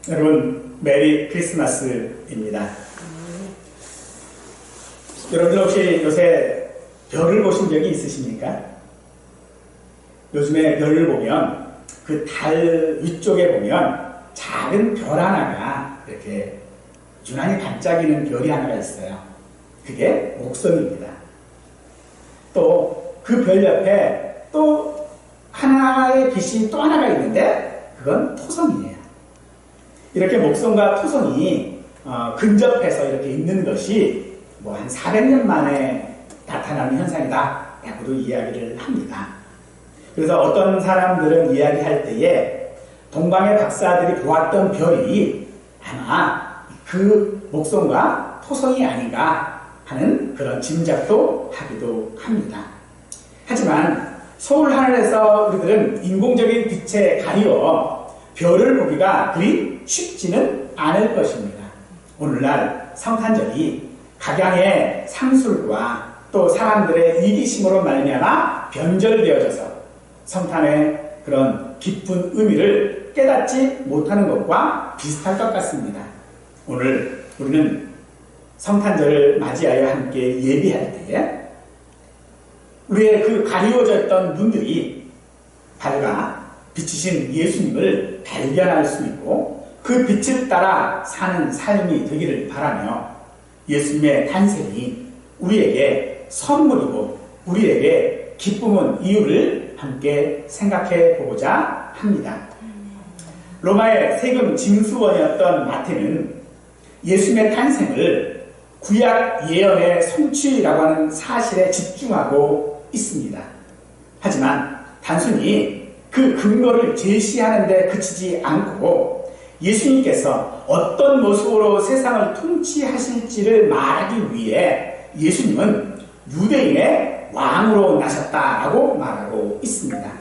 여러분, 메리 크리스마스입니다. 여러분들 혹시 요새 별을 보신 적이 있으십니까? 요즘에 별을 보면 그 달 위쪽에 보면 작은 별 하나가 이렇게 유난히 반짝이는 별이 하나가 있어요. 그게 목성입니다. 또 그 별 옆에 또 하나의 빛이 또 하나가 있는데 그건 토성이에요. 이렇게 목성과 토성이 근접해서 이렇게 있는 것이 뭐 한 400년 만에 나타나는 현상이다 라고도 이야기를 합니다. 그래서 어떤 사람들은 이야기할 때에 동방의 박사들이 보았던 별이 아마 그 목성과 토성이 아닌가 하는 그런 짐작도 하기도 합니다. 하지만 서울 하늘에서 우리들은 인공적인 빛에 가리워 별을 보기가 그리 쉽지는 않을 것입니다. 오늘날 성탄절이 각양의 상술과 또 사람들의 이기심으로 말미암아 변절되어져서 성탄의 그런 깊은 의미를 깨닫지 못하는 것과 비슷할 것 같습니다. 오늘 우리는 성탄절을 맞이하여 함께 예비할 때에 우리의 그 가리워져 있던 눈들이 밝아 빛이신 예수님을 발견할 수 있고 그 빛을 따라 사는 삶이 되기를 바라며 예수님의 탄생이 우리에게 선물이고 우리에게 기쁨은 이유를 함께 생각해 보고자 합니다. 로마의 세금 징수원이었던 마태는 예수님의 탄생을 구약 예언의 성취라고 하는 사실에 집중하고 있습니다. 하지만 단순히 그 근거를 제시하는 데 그치지 않고 예수님께서 어떤 모습으로 세상을 통치하실지를 말하기 위해 예수님은 유대인의 왕으로 나셨다라고 말하고 있습니다.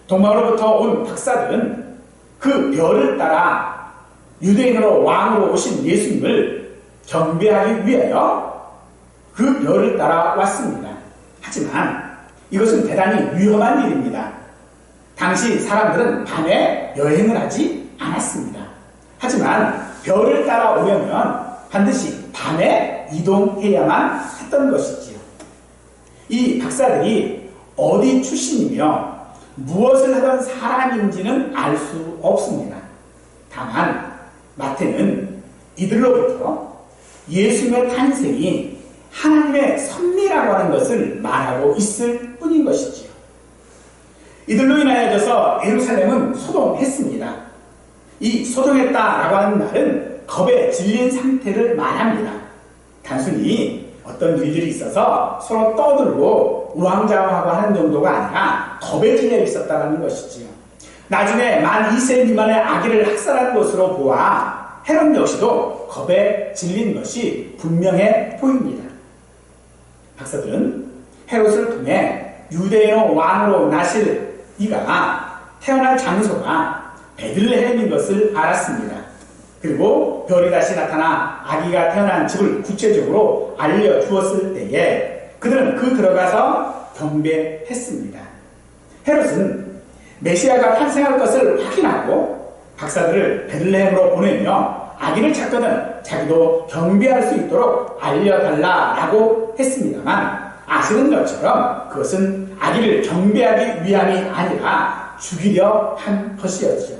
동방으로부터 온 박사들은 그 별을 따라 유대인으로 왕으로 오신 예수님을 경배하기 위하여 그 별을 따라 왔습니다. 하지만 이것은 대단히 위험한 일입니다. 당시 사람들은 밤에 여행을 하지 않았습니다. 하지만 별을 따라오려면 반드시 밤에 이동해야만 했던 것이지요. 이 박사들이 어디 출신이며 무엇을 하던 사람인지는 알 수 없습니다. 다만 마태는 이들로부터 예수님의 탄생이 하나님의 섭리라고 하는 것을 말하고 있을 뿐인 것이지요. 이들로 인하여져서 예루살렘은 소동했습니다. 이 소동했다라고 하는 말은 겁에 질린 상태를 말합니다. 단순히 어떤 일들이 있어서 서로 떠들고 우왕좌왕하고 하는 정도가 아니라 겁에 질려 있었다는 것이지요. 나중에 만 2세 미만의 아기를 학살한 것으로 보아 헤롯 역시도 겁에 질린 것이 분명해 보입니다. 박사들은 헤롯을 통해 유대인의 왕으로 나실 이가 태어날 장소가 베들레헴인 것을 알았습니다. 그리고 별이 다시 나타나 아기가 태어난 집을 구체적으로 알려주었을 때에 그들은 들어가서 경배했습니다. 헤롯은 메시아가 탄생할 것을 확인하고 박사들을 베들레헴으로 보내며 아기를 찾거든 자기도 경배할 수 있도록 알려달라라고 했습니다만 아시는 것처럼 그것은 아기를 경배하기 위함이 아니라 죽이려 한 것이었죠.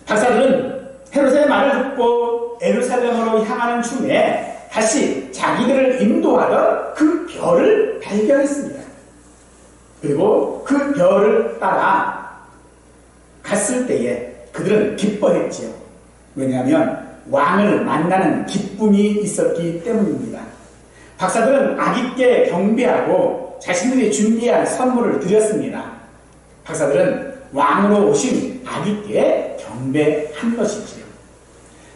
박사들은 헤롯의 말을 듣고 예루살렘으로 향하는 중에 다시 자기들을 인도하던 그 별을 발견했습니다. 그리고 그 별을 따라 갔을 때에 그들은 기뻐했지요. 왜냐하면 왕을 만나는 기쁨이 있었기 때문입니다. 박사들은 아기께 경배하고 자신들이 준비한 선물을 드렸습니다. 박사들은 왕으로 오신 아기께 경배한 것이지요.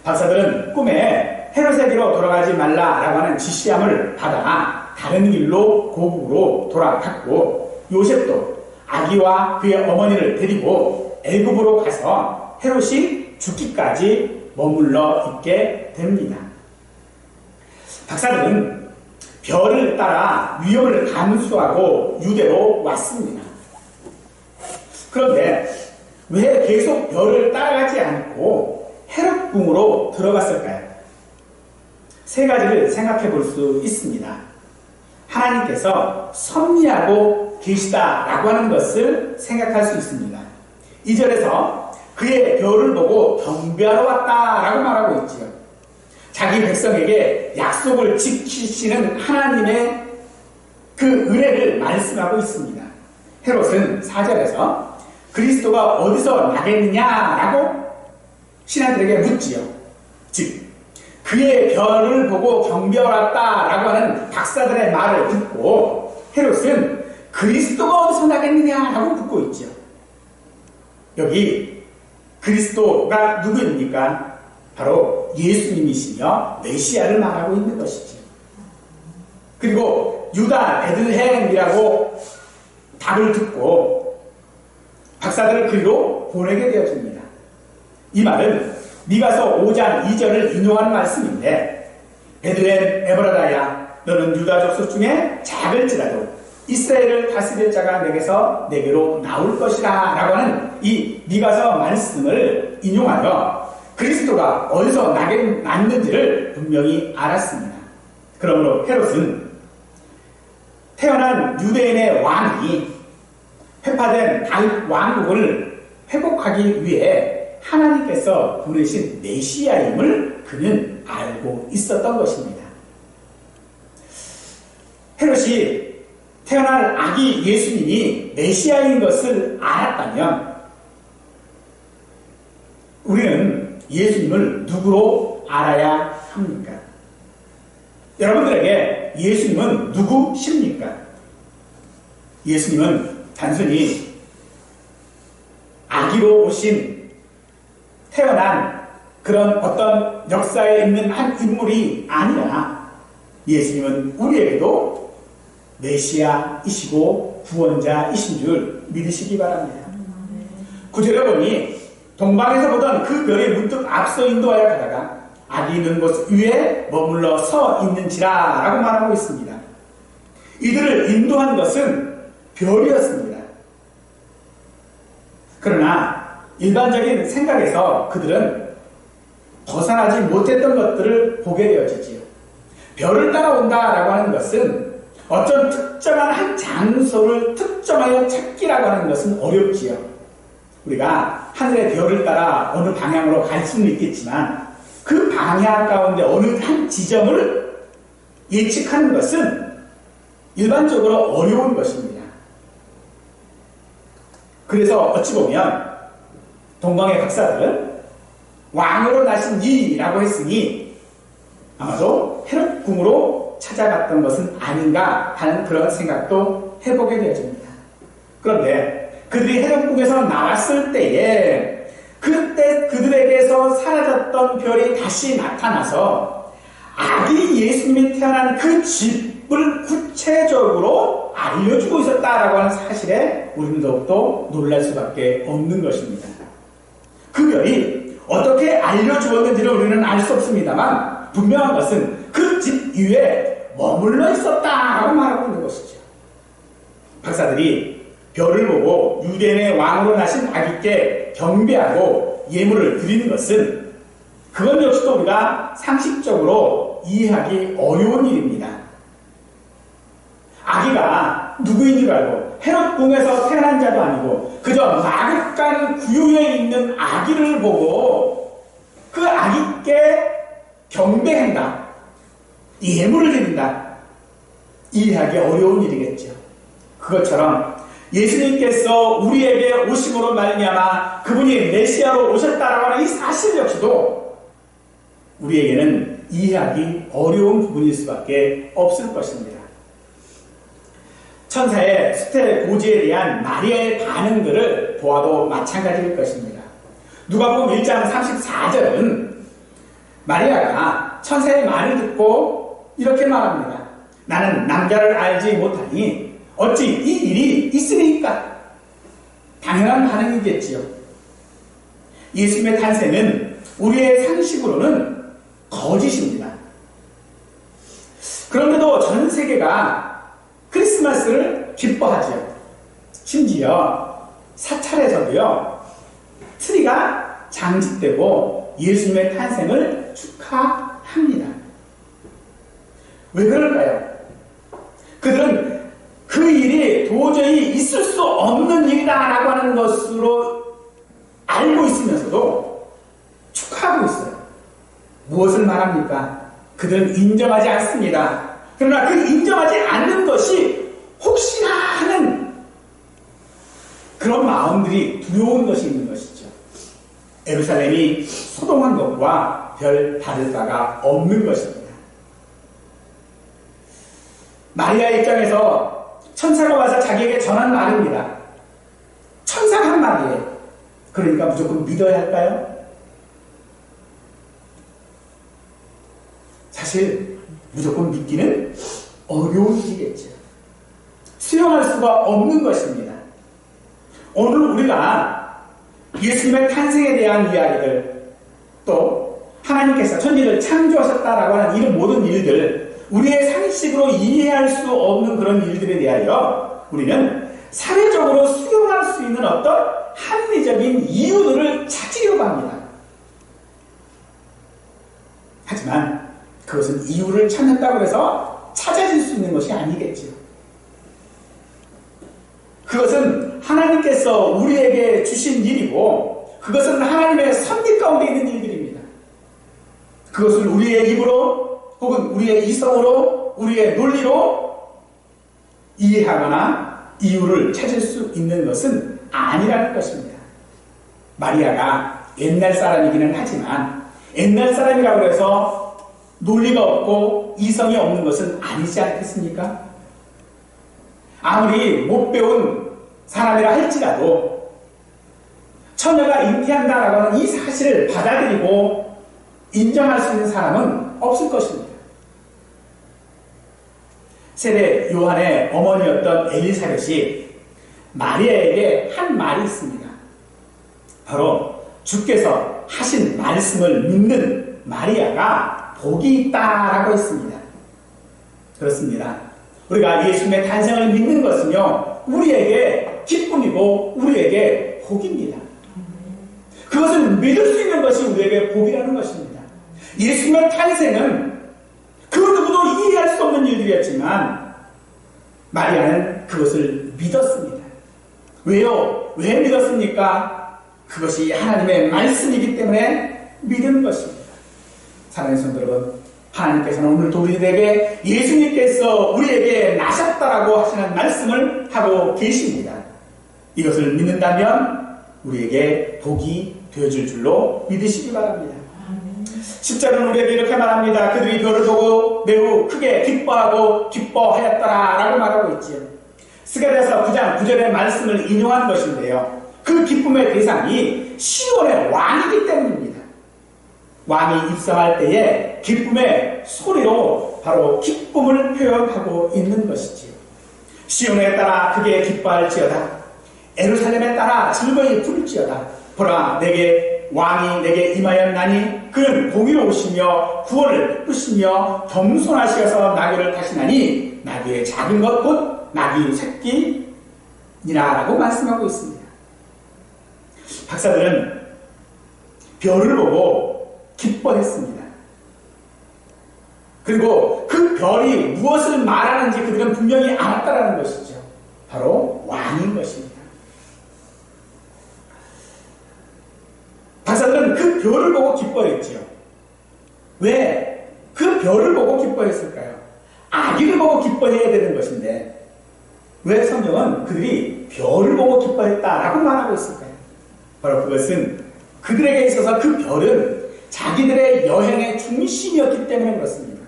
박사들은 꿈에 헤롯에게로 돌아가지 말라라고 하는 지시함을 받아 다른 길로 고국으로 돌아갔고 요셉도 아기와 그의 어머니를 데리고 애굽으로 가서 헤롯이 죽기까지 머물러 있게 됩니다. 박사들은 별을 따라 위험을 감수하고 유대로 왔습니다. 그런데 왜 계속 별을 따라가지 않고 헤롯 궁으로 들어갔을까요? 세 가지를 생각해 볼 수 있습니다. 하나님께서 섭리하고 계시다라고 하는 것을 생각할 수 있습니다. 2절에서 그의 별을 보고 경배하러 왔다라고 말하고 있지요. 자기 백성에게 약속을 지키시는 하나님의 그 은혜를 말씀하고 있습니다. 헤롯은 4절에서 그리스도가 어디서 나겠느냐라고 신하들에게 묻지요. 즉 그의 별을 보고 경배하러 왔다라고 하는 박사들의 말을 듣고 헤롯은 그리스도가 어디서 나겠느냐라고 묻고 있죠. 여기 그리스도가 누구입니까? 바로 예수님이시며 메시아를 말하고 있는 것이죠. 그리고 유다 베들레헴이라고 답을 듣고 박사들을 그리로 보내게 되어집니다. 이 말은 미가서 5장 2절을 인용하는 말씀인데 베들레헴 에브라다야 너는 유다 족속 중에 작을지라도 이스라엘을 다스릴 자가 내게로 나올 것이라 라고 하는 이 미가서 말씀을 인용하여 그리스도가 어디서 났는지를 분명히 알았습니다. 그러므로 헤롯은 태어난 유대인의 왕이 회파된 다윗 왕국을 회복하기 위해 하나님께서 보내신 메시아임을 그는 알고 있었던 것입니다. 헤롯이 태어날 아기 예수님이 메시아인 것을 알았다면 우리는 예수님을 누구로 알아야 합니까? 여러분들에게 예수님은 누구십니까? 예수님은 단순히 아기로 오신 태어난 그런 어떤 역사에 있는 한 인물이 아니라 예수님은 우리에게도 메시아이시고 구원자이신 줄 믿으시기 바랍니다. 구절에 보니 동방에서 보던 그 별이 문득 앞서 인도하여 가다가 아기 있는 곳 위에 머물러 서 있는지라 라고 말하고 있습니다. 이들을 인도한 것은 별이었습니다. 그러나 일반적인 생각에서 그들은 벗어나지 못했던 것들을 보게 되어지지요. 별을 따라온다라고 하는 것은 어떤 특정한 한 장소를 특정하여 찾기라고 하는 것은 어렵지요. 우리가 하늘의 별을 따라 어느 방향으로 갈 수는 있겠지만 그 방향 가운데 어느 한 지점을 예측하는 것은 일반적으로 어려운 것입니다. 그래서 어찌 보면 동방의 박사들은 왕으로 나신 이라고 했으니 아마도 헤롯 궁으로 찾아갔던 것은 아닌가 하는 그런 생각도 해보게 되어집니다. 그런데 그들이 헤롯 궁에서 나왔을 때에 그때 그들에게서 사라졌던 별이 다시 나타나서 아기 예수님이 태어난 그 집을 구체적으로 알려주고 있었다라고 하는 사실에 우리는 더욱더 놀랄 수밖에 없는 것입니다. 그 별이 어떻게 알려주었는지를 우리는 알 수 없습니다만 분명한 것은 그 집 위에 머물러 있었다라고 말하고 있는 것이죠. 박사들이 별을 보고 유대인의 왕으로 나신 아기께 경배하고 예물을 드리는 것은 그건 역시도 우리가 상식적으로 이해하기 어려운 일입니다. 아기가 누구인 줄 알고 헤롯 궁에서 태어난 자도 아니고 그저 마극간 구유에 있는 아기를 보고 그 아기께 경배한다, 예물을 드린다, 이해하기 어려운 일이겠죠. 그것처럼 예수님께서 우리에게 오심으로 말미암아 그분이 메시아로 오셨다라고 하는 이 사실 역시도 우리에게는 이해하기 어려운 부분일 수밖에 없을 것입니다. 천사의 수태 고지에 대한 마리아의 반응들을 보아도 마찬가지일 것입니다. 누가복음 1장 34절은 마리아가 천사의 말을 듣고 이렇게 말합니다. 나는 남자를 알지 못하니 어찌 이 일이 있으리까? 당연한 반응이겠지요. 예수님의 탄생은 우리의 상식으로는 거짓입니다. 그런데도 전 세계가 크리스마스를 기뻐하죠. 심지어 사찰에서도요, 트리가 장식되고 예수님의 탄생을 축하합니다. 왜 그럴까요? 그들은 그 일이 도저히 있을 수 없는 일이다라고 하는 것으로 알고 있으면서도 축하하고 있어요. 무엇을 말합니까? 그들은 인정하지 않습니다. 그러나 그 인정하지 않는 것이 혹시나 하는 그런 마음들이 두려운 것이 있는 것이죠. 예루살렘이 소동한 것과 별 다를 바가 없는 것입니다. 마리아 입장에서 천사가 와서 자기에게 전한 말입니다. 천사가 한 말이에요. 그러니까 무조건 믿어야 할까요? 사실 무조건 믿기는 어려운 일이겠죠. 수용할 수가 없는 것입니다. 오늘 우리가 예수님의 탄생에 대한 이야기들, 또 하나님께서 천지를 창조하셨다라고 하는 이런 모든 일들, 우리의 상식으로 이해할 수 없는 그런 일들에 대하여 우리는 사회적으로 수용할 수 있는 어떤 합리적인 이유들을 찾으려고 합니다. 하지만 그것은 이유를 찾는다고 해서 찾아질 수 있는 것이 아니겠지요. 그것은 하나님께서 우리에게 주신 일이고 그것은 하나님의 섭리 가운데 있는 일들입니다. 그것을 우리의 입으로 혹은 우리의 이성으로 우리의 논리로 이해하거나 이유를 찾을 수 있는 것은 아니라는 것입니다. 마리아가 옛날 사람이기는 하지만 옛날 사람이라고 해서 논리가 없고 이성이 없는 것은 아니지 않겠습니까? 아무리 못 배운 사람이라 할지라도 처녀가 잉태한다라고 하는 이 사실을 받아들이고 인정할 수 있는 사람은 없을 것입니다. 세례 요한의 어머니였던 엘리사벳이 마리아에게 한 말이 있습니다. 바로 주께서 하신 말씀을 믿는 마리아가 복이 있다라고 했습니다. 그렇습니다. 우리가 예수님의 탄생을 믿는 것은요, 우리에게 기쁨이고 우리에게 복입니다. 그것을 믿을 수 있는 것이 우리에게 복이라는 것입니다. 예수님의 탄생은 그 누구도 이해할 수 없는 일들이었지만 마리아는 그것을 믿었습니다. 왜요? 왜 믿었습니까? 그것이 하나님의 말씀이기 때문에 믿은 것입니다. 사랑하는 성도 여러분, 하나님께서는 오늘도 우리에게 예수님께서 우리에게 나셨다라고 하시는 말씀을 하고 계십니다. 이것을 믿는다면 우리에게 복이 되어줄 줄로 믿으시기 바랍니다. 십자가는 우리에게 이렇게 말합니다. 그들이 별을 보고 매우 크게 기뻐하고 기뻐하였더라 라고 말하고 있지요. 스가랴서 9장 9절의 말씀을 인용한 것인데요. 그 기쁨의 대상이 시온의 왕이기 때문입니다. 왕이 입성할 때에 기쁨의 소리로 바로 기쁨을 표현하고 있는 것이지요. 시온에 따라 크게 기뻐할지어다. 예루살렘에 따라 즐거이 부를지어다. 보라, 내게 왕이 내게 임하였나니 그는 공의로우시며 구원을 베푸시며 겸손하시어서 나귀를 타시나니 나귀의 작은 것 곧 나귀 새끼니라라고 말씀하고 있습니다. 박사들은 별을 보고 기뻐했습니다. 그리고 그 별이 무엇을 말하는지 그들은 분명히 알았다라는 것이죠. 바로 왕인 것입니다. 박사들은 그 별을 보고 기뻐했지요. 왜 그 별을 보고 기뻐했을까요? 아기를 보고 기뻐해야 되는 것인데 왜 성경은 그들이 별을 보고 기뻐했다라고 말하고 있을까요? 바로 그것은 그들에게 있어서 그 별은 자기들의 여행의 중심이었기 때문에 그렇습니다.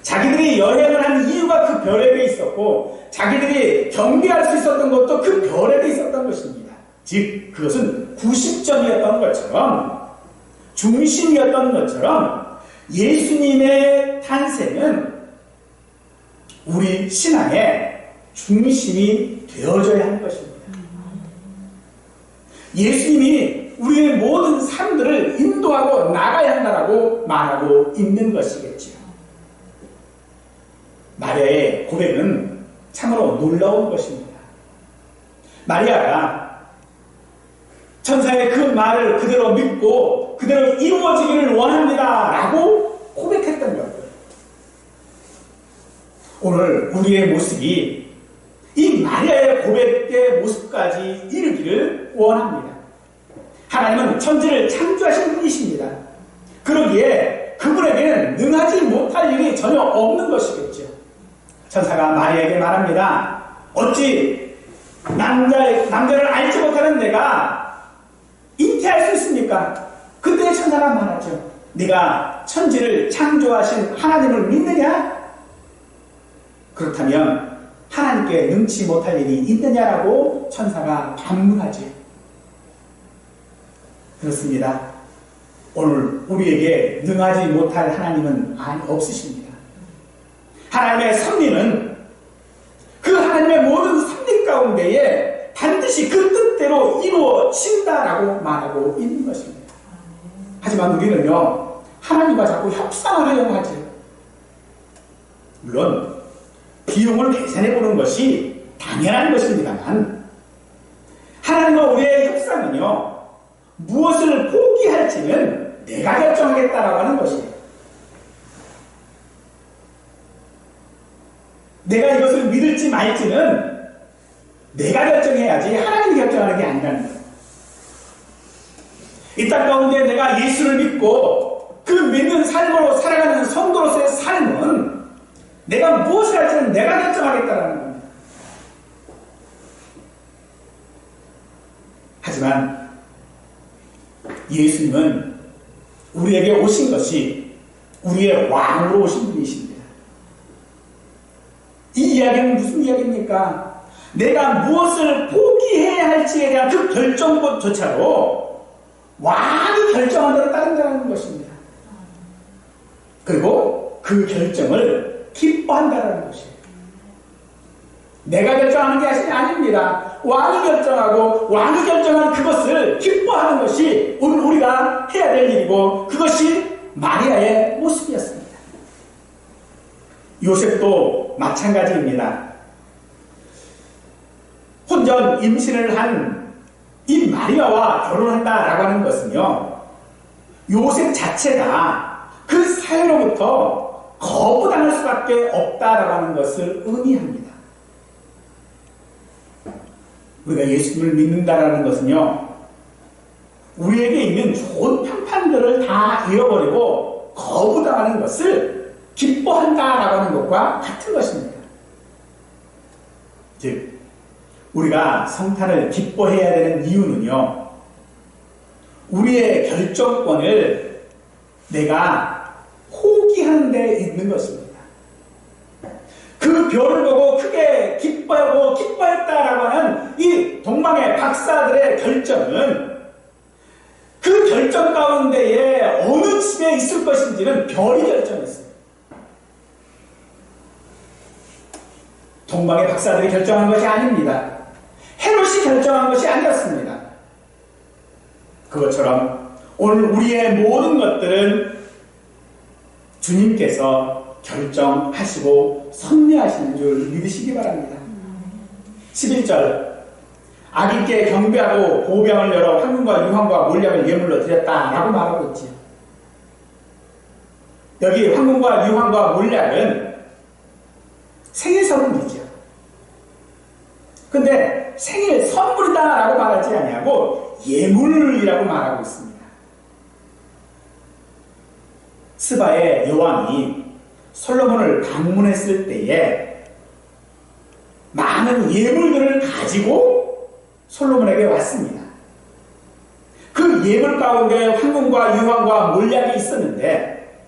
자기들이 여행을 한 이유가 그 별에게 있었고 자기들이 경배할 수 있었던 것도 그 별에게 있었던 것입니다. 즉 그것은 구심점이었던 것처럼 중심이었던 것처럼 예수님의 탄생은 우리 신앙의 중심이 되어져야 하는 것입니다. 예수님이 우리의 모든 삶들을 인도하고 나가야 한다라고 말하고 있는 것이겠지요. 마리아의 고백은 참으로 놀라운 것입니다. 마리아가 천사의 그 말을 그대로 믿고 그대로 이루어지기를 원합니다 라고 고백했던 거예요. 오늘 우리의 모습이 이 마리아의 고백의 모습까지 이르기를 원합니다. 하나님은 천지를 창조하신 분이십니다. 그러기에 그분에게는 능하지 못할 일이 전혀 없는 것이겠죠. 천사가 마리아에게 말합니다. 어찌 남자를 알지 못하는 내가 잉태할 수 있습니까? 그때 천사가 말하죠. 네가 천지를 창조하신 하나님을 믿느냐? 그렇다면 하나님께 능치 못할 일이 있느냐라고 천사가 반문하죠. 그렇습니다. 오늘 우리에게 능하지 못할 하나님은 없으십니다. 하나님의 섭리는 그 하나님의 모든 섭리 가운데에 반드시 그 뜻대로 이루어진다라고 말하고 있는 것입니다. 하지만 우리는요, 하나님과 자꾸 협상을 하려고 하죠. 물론 비용을 계산해 보는 것이 당연한 것입니다만 하나님과 우리의 협상은요, 무엇을 포기할지는 내가 결정하겠다라고 하는 것이에요. 내가 이것을 믿을지 말지는 내가 결정해야지 하나님이 결정하는 게 아니라는 거예요. 이 땅 가운데 내가 예수를 믿고 그 믿는 삶으로 살아가는 성도로서의 삶은 내가 무엇을 할지는 내가 결정하겠다라는 겁니다. 하지만 예수님은 우리에게 오신 것이 우리의 왕으로 오신 분이십니다. 이 이야기는 무슨 이야기입니까? 내가 무엇을 포기해야 할지에 대한 그 결정권조차도 왕이 결정한 대로 따른다는 것입니다. 그리고 그 결정을 기뻐한다는 것이에요. 내가 결정하는 게 아닙니다. 왕이 결정하고 왕이 결정한 그것을 기뻐하는 것이 우리가 해야 될 일이고 그것이 마리아의 모습이었습니다. 요셉도 마찬가지입니다. 혼전 임신을 한 이 마리아와 결혼한다라고 하는 것은요, 요셉 자체가 그 사회로부터 거부당할 수밖에 없다라고 하는 것을 의미합니다. 우리가 예수님을 믿는다라는 것은요, 우리에게 있는 좋은 평판들을 다 잃어버리고 거부당하는 것을 기뻐한다라고 하는 것과 같은 것입니다. 즉, 우리가 성탄을 기뻐해야 되는 이유는요, 우리의 결정권을 내가 포기하는 데 있는 것입니다. 그 별을 보고 크게 기뻐하고 기뻐했다라고 하는 이 동방의 박사들의 결정은 그 결정 가운데에 어느 집에 있을 것인지는 별이 결정했어요. 동방의 박사들이 결정한 것이 아닙니다. 헤롯이 결정한 것이 아니었습니다. 그것처럼 오늘 우리의 모든 것들은 주님께서 결정하시고 섭리하시는 줄 믿으시기 바랍니다. 11절, 아기께 경배하고 보병을 열어 황금과 유황과 몰약을 예물로 드렸다라고 말하고 있지요. 여기 황금과 유황과 몰약은 생일 선물이죠. 근데 생일 선물이다라고 말하지 아니하고 예물이라고 말하고 있습니다. 스바의 여왕이 솔로몬을 방문했을 때에 많은 예물들을 가지고 솔로몬에게 왔습니다. 그 예물 가운데 황금과 유황과 몰약이 있었는데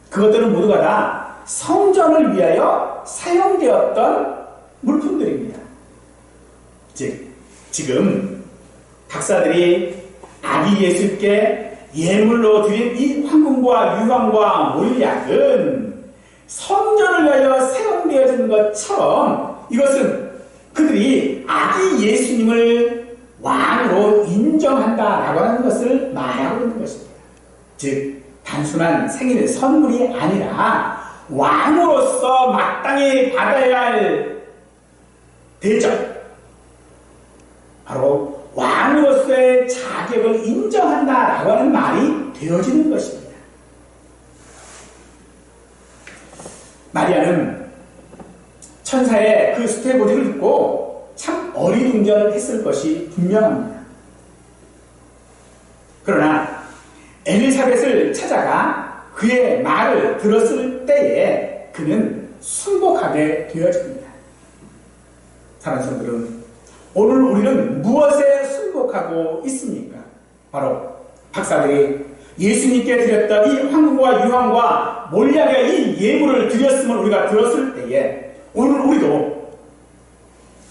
그것들은 모두가 다 성전을 위하여 사용되었던 물품들입니다. 즉, 지금 박사들이 아기 예수께 예물로 드린 이 황금과 유황과 몰약은 성전을 위하여 사용되어진 것처럼 이것은 그들이 아기 예수님을 왕으로 인정한다라고 하는 것을 말하고 있는 것입니다. 즉, 단순한 생일 선물이 아니라 왕으로서 마땅히 받아야 할 대접, 바로 왕으로서의 그리스도의 자격을 인정한다라고 하는 말이 되어지는 것입니다. 마리아는 천사의 그 수태고리를 듣고 참 어리둥절했을 것이 분명합니다. 그러나 엘리사벳을 찾아가 그의 말을 들었을 때에 그는 순복하게 되어집니다. 사랑하는 성도들, 오늘 우리는 무엇에 순복하고 있습니까? 바로 박사들이 예수님께 드렸던 이 황금과 유황과 몰약의 이 예물을 드렸음을 우리가 들었을 때에 오늘 우리도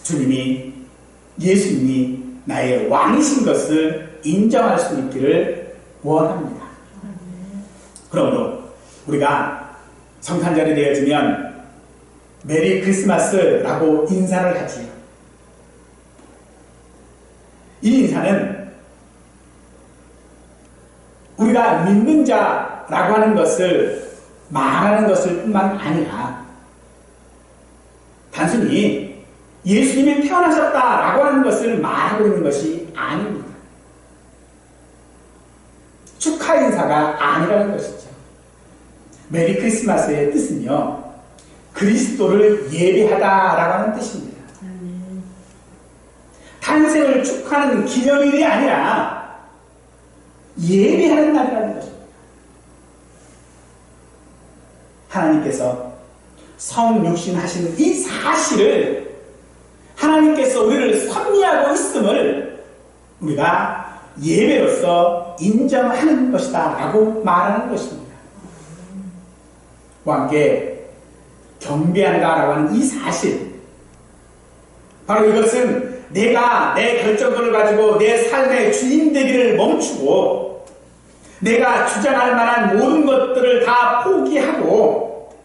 주님이, 예수님이 나의 왕이신 것을 인정할 수 있기를 원합니다. 그러므로 우리가 성탄절이 되어지면 메리 크리스마스라고 인사를 하지요. 이 인사는 우리가 믿는 자라고 하는 것을 말하는 것을 뿐만 아니라 단순히 예수님이 태어나셨다라고 하는 것을 말하고 있는 것이 아닙니다. 축하 인사가 아니라는 것이죠. 메리 크리스마스의 뜻은요, 그리스도를 예배하다라고 하는 뜻입니다. 탄생을 축하하는 기념일이 아니라 예배하는 날이라는 것입니다. 하나님께서 성육신 하시는 이 사실을, 하나님께서 우리를 섭리하고 있음을 우리가 예배로서 인정하는 것이다 라고 말하는 것입니다. 그와 함께 경배한다라고 하는 이 사실, 바로 이것은 내가 내 결정권을 가지고 내 삶의 주인 되기를 멈추고 내가 주장할 만한 모든 것들을 다 포기하고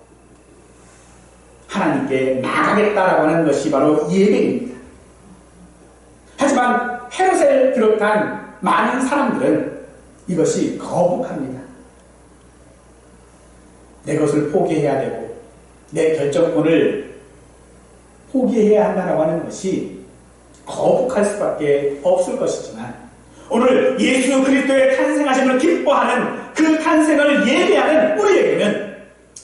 하나님께 나가겠다라고 하는 것이 바로 예배입니다. 하지만 헤롯을 비롯한 많은 사람들은 이것이 거북합니다. 내 것을 포기해야 되고 내 결정권을 포기해야 한다라고 하는 것이 거북할 수밖에 없을 것이지만 오늘 예수 그리스도의 탄생하심을 기뻐하는 그 탄생을 예배하는 우리에게는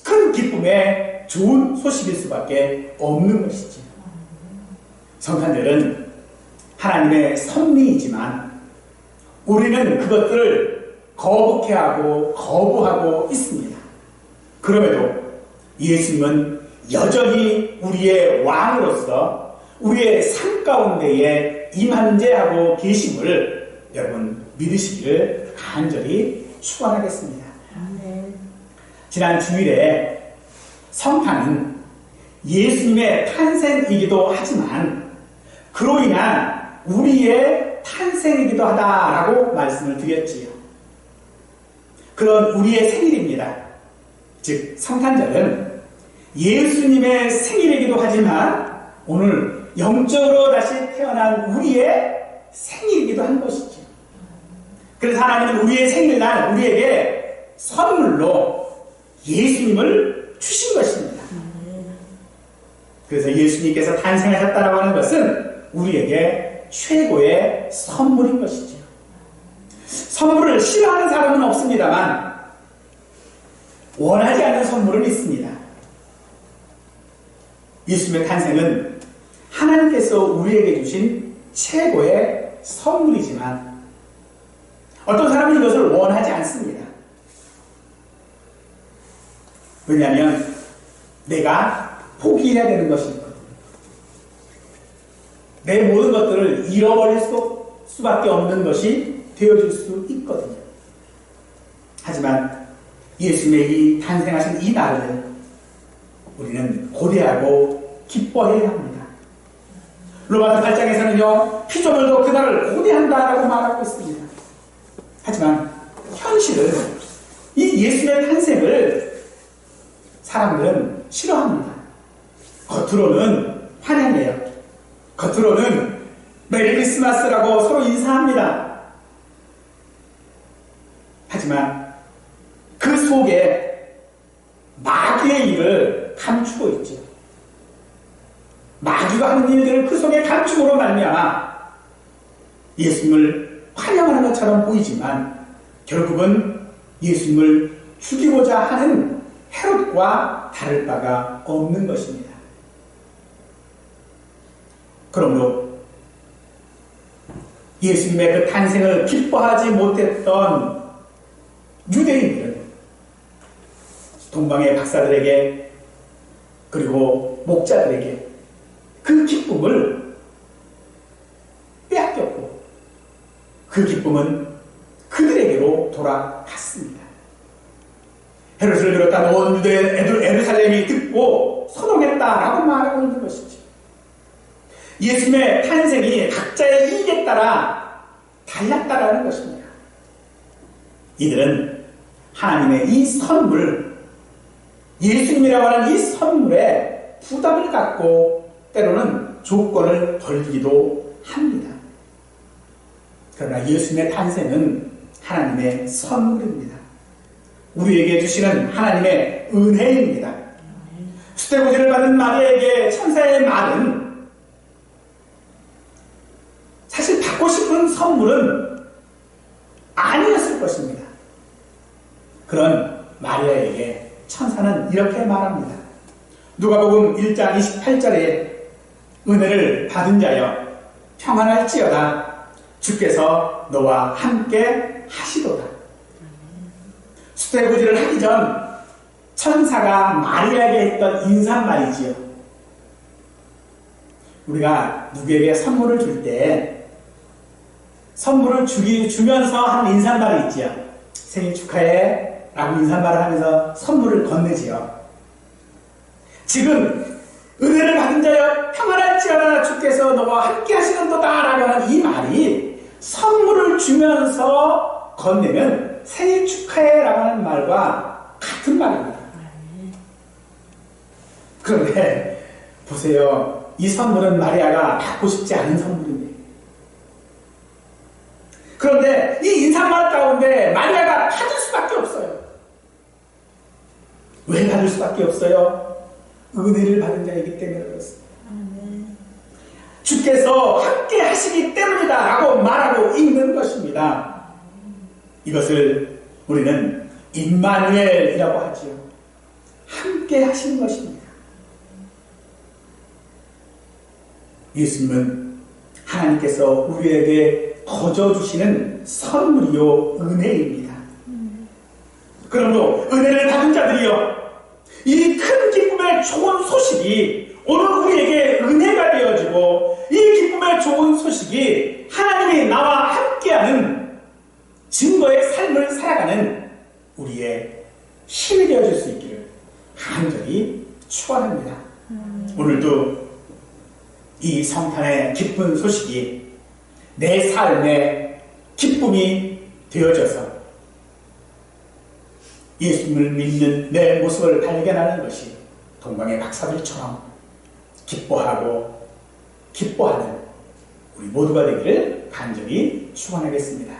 큰 기쁨의 좋은 소식일 수밖에 없는 것이지. 성탄절은 하나님의 섭리이지만 우리는 그것들을 거북해하고 거부하고 있습니다. 그럼에도 예수님은 여전히 우리의 왕으로서 우리의 삶 가운데에 임한제하고 계심을 여러분 믿으시기를 간절히 축원하겠습니다. 지난 주일에 성탄은 예수님의 탄생이기도 하지만 그로 인한 우리의 탄생이기도 하다라고 말씀을 드렸지요. 그런 우리의 생일입니다. 즉 성탄절은 예수님의 생일이기도 하지만 오늘 영적으로 다시 태어난 우리의 생일이기도 한 것이죠. 그래서 하나님은 우리의 생일날 우리에게 선물로 예수님을 주신 것입니다. 그래서 예수님께서 탄생하셨다라고 하는 것은 우리에게 최고의 선물인 것이죠. 선물을 싫어하는 사람은 없습니다만 원하지 않는 선물은 있습니다. 예수님의 탄생은 하나님께서 우리에게 주신 최고의 선물이지만 어떤 사람은 이것을 원하지 않습니다. 왜냐하면 내가 포기해야 되는 것이 있거든요. 내 모든 것들을 잃어버릴 수밖에 없는 것이 되어질 수 있거든요. 하지만 예수님의 이 탄생하신 이 날을 우리는 고대하고 기뻐해야 합니다. 로마서 8장에서는요, 피조물도 그날을 고대한다라고 말하고 있습니다. 하지만 현실은 이 예수님의 탄생을 사람들은 싫어합니다. 겉으로는 환영해요. 겉으로는 메리 크리스마스라고 서로 인사합니다. 하지만 그 속에 마귀의 일을 감추고 있죠. 마귀가 하는 일들을 그 속에 감춤으로 말미암아 예수님을 환영하는 것처럼 보이지만 결국은 예수님을 죽이고자 하는 헤롯과 다를 바가 없는 것입니다. 그러므로 예수님의 그 탄생을 기뻐하지 못했던 유대인들은 동방의 박사들에게 그리고 목자들에게 그 기쁨을 빼앗겼고 그 기쁨은 그들에게로 돌아갔습니다. 헤롯을 비롯한 온 유대 예루살렘이 듣고 소동했다라고 말하고 있는 것이죠. 예수님의 탄생이 각자의 이익에 따라 달랐다라는 것입니다. 이들은 하나님의 이 선물, 예수님이라고 하는 이 선물에 부담을 갖고 때로는 조건을 걸기도 합니다. 그러나 예수님의 탄생은 하나님의 선물입니다. 우리에게 주시는 하나님의 은혜입니다. 수태고지를 받은 마리아에게 천사의 말은 사실 받고 싶은 선물은 아니었을 것입니다. 그런 마리아에게 천사는 이렇게 말합니다. 누가복음 1장 28절에 은혜를 받은 자여 평안할지어다 주께서 너와 함께 하시도다. 수태고지를 하기 전 천사가 마리아에게 했던 인사말이지요. 우리가 누구에게 선물을 줄 때 선물을 주면서 하는 인사말이 있지요. 생일 축하해 라고 인사말을 하면서 선물을 건네지요. 지금 은혜를 받은 자여 평안할지어다 주께서 너와 함께 하시는도다 라고 하는 이 말이 선물을 주면서 건네는 생일 축하해 라고 하는 말과 같은 말입니다. 그런데 보세요. 이 선물은 마리아가 받고 싶지 않은 선물입니다. 그런데 이 인사말 가운데 마리아가 받을 수밖에 없어요. 왜 받을 수밖에 없어요? 은혜를 받은 자이기 때문에 그렇습니다. 주께서 함께 하시기 때문이다 라고 말하고 있는 것입니다. 이것을 우리는 임마누엘이라고 하지요. 함께 하시는 것입니다. 예수님은 하나님께서 우리에게 거저 주시는 선물이요 은혜입니다. 그러므로 은혜를 받은 자들이요 이 큰 기쁨의 좋은 소식이 오늘 우리에게 은혜가 되어지고 이 기쁨의 좋은 소식이 하나님이 나와 함께하는 증거의 삶을 살아가는 우리의 힘이 되어질 수 있기를 간절히 축원합니다. 오늘도 이 성탄의 기쁜 소식이 내 삶의 기쁨이 되어져서 예수님을 믿는 내 모습을 발견하는 것이 동방의 박사들처럼 기뻐하고 기뻐하는 우리 모두가 되기를 간절히 축원하겠습니다.